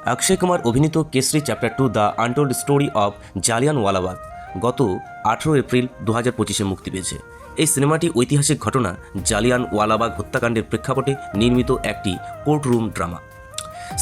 অক্ষয় কুমার অভিনীত Kesari chapter 2 the untold story of Jallianwala Bagh গত 18 April 2025-এ মুক্তি পেয়েছে। এই সিনেমাটি ঐতিহাসিক ঘটনা জালিয়ানওয়ালাবাগ হত্যাকাণ্ডের প্রেক্ষাপটে নির্মিত একটি কোর্টরুম ড্রামা।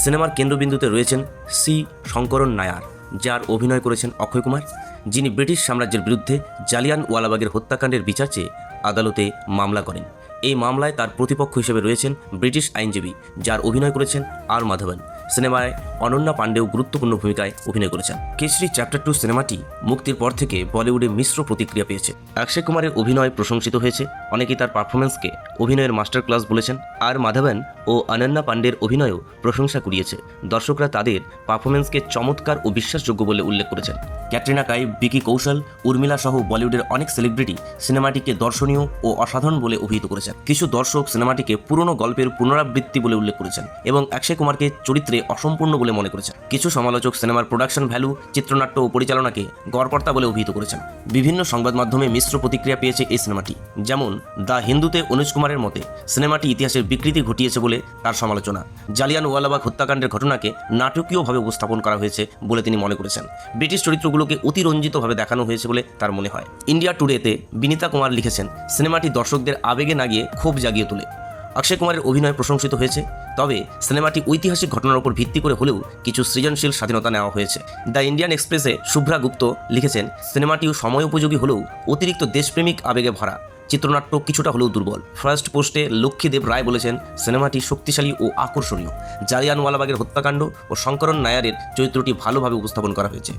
সিনেমার কেন্দ্রবিন্দুতে রয়েছেন সি শঙ্করন নায়ার, যার অভিনয় করেছেন অক্ষয় কুমার, যিনি ব্রিটিশ সাম্রাজ্যের বিরুদ্ধে জালিয়ানওয়ালাবাগের হত্যাকাণ্ডের বিচার চেয়ে আদালতে মামলা করেন। এই মামলায় তার প্রতিপক্ষ হিসেবে রয়েছেন ব্রিটিশ আইনজীবী, যার অভিনয় করেছেন আর মাধবন। সিনেমায় অনন্যা পাণ্ডেও গুরুত্বপূর্ণ ভূমিকায় অভিনয় করেছেন। কেসরি চ্যাপ্টার 2 সিনেমাটি মুক্তির পর থেকে বলিউডে মিশ্র প্রতিক্রিয়া পেয়েছে। অক্ষয় কুমারের অভিনয় প্রশংসিত হয়েছে, অনেকেই তার পারফরমেন্সকে অভিনয়ের মাস্টার ক্লাস বলেছেন। আর মাধবন ও অনন্যা পাণ্ডের অভিনয়ও প্রশংসা কুড়িয়েছে। দর্শকরা তাদের পারফরমেন্সকে চমৎকার ও বিশ্বাসযোগ্য বলে উল্লেখ করেছেন। ক্যাটরিনা কাইফ, বিকি কৌশল, উর্মিলা সহ বলিউডের অনেক সেলিব্রিটি সিনেমাটিকে দর্শনীয় ও অসাধারণ বলে অভিহিত করেছেন। কিছু দর্শক সিনেমাটিকে পুরনো গল্পের পুনরাবৃত্তি বলে উল্লেখ করেছেন এবং অক্ষয় কুমারকে চরিত্রে অসম্পূর্ণ বলে মনে করেছেন। কিছু সমালোচক সিনেমার প্রোডাকশন ভ্যালু, চিত্রনাট্য ও পরিচালনাকে গড়পড়তা বলে অভিহিত করেছেন। বিভিন্ন সংবাদ মাধ্যমে মিশ্র প্রতিক্রিয়া পেয়েছে এই সিনেমাটি। যেমন দ্য হিন্দুতে অনুজ কুমারের মতে সিনেমাটি ইতিহাসের বিকৃতি ঘটিয়েছে বলে তার সমালোচনা। জালিয়ানওয়ালাবাগ হত্যাকাণ্ডের ঘটনাকে নাটকীয়ভাবে উপস্থাপন করা হয়েছে বলে তিনি মনে করেছেন। ব্রিটিশ চরিত্রগুলোকে অতিরঞ্জিতভাবে দেখানো হয়েছে বলে তার মনে হয়। ইন্ডিয়া টুডেতে বিনীতা কুমার লিখেছেন, সিনেমাটি দর্শকদের আবেগে না গিয়ে ক্ষোভ জাগিয়ে তোলে। অক্ষয় কুমারের অভিনয় প্রশংসিত হয়েছে, তবে সিনেমাটি ঐতিহাসিক ঘটনার উপর ভিত্তি করে হলেও কিছু সৃজনশীল স্বাধীনতা নেওয়া হয়েছে। দ্য ইন্ডিয়ান এক্সপ্রেসে শুভ্রা গুপ্ত লিখেছেন, সিনেমাটিও সময়োপযোগী হলেও অতিরিক্ত দেশপ্রেমিক আবেগে ভরা। চিত্রনাট্য কিছুটা হলেও দুর্বল। ফার্স্ট পোস্টে লক্ষ্মীদেব রায় বলেছেন, সিনেমাটি শক্তিশালী ও আকর্ষণীয়। জালিয়ানওয়ালাবাগের হত্যাকাণ্ড ও শঙ্করন নায়ারের চরিত্রটি ভালোভাবে উপস্থাপন করা হয়েছে।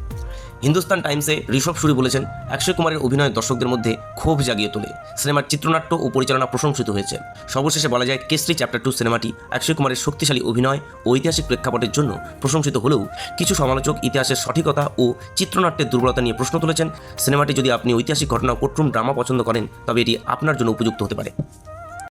হিন্দুস্তান টাইমসে ঋষভ সুরি বলেছেন, অক্ষয় কুমারের অভিনয় দর্শকদের মধ্যে ক্ষোভ জাগিয়ে তোলে। সিনেমার চিত্রনাট্য ও পরিচালনা প্রশংসিত হয়েছে। সর্বশেষে বলা যায়, কেসরি চ্যাপ্টার 2 সিনেমাটি অক্ষয় কুমারের শক্তিশালী অভিনয় ও ঐতিহাসিক প্রেক্ষাপটের জন্য প্রশংসিত হলেও কিছু সমালোচক ইতিহাসের সঠিকতা ও চিত্রনাট্যের দুর্বলতা নিয়ে প্রশ্ন তুলেছেন। সিনেমাটি যদি আপনি ঐতিহাসিক ঘটনা ও কোর্টরুম ড্রামা পছন্দ করেন, তবে এটি আপনার জন্য উপযুক্ত হতে পারে।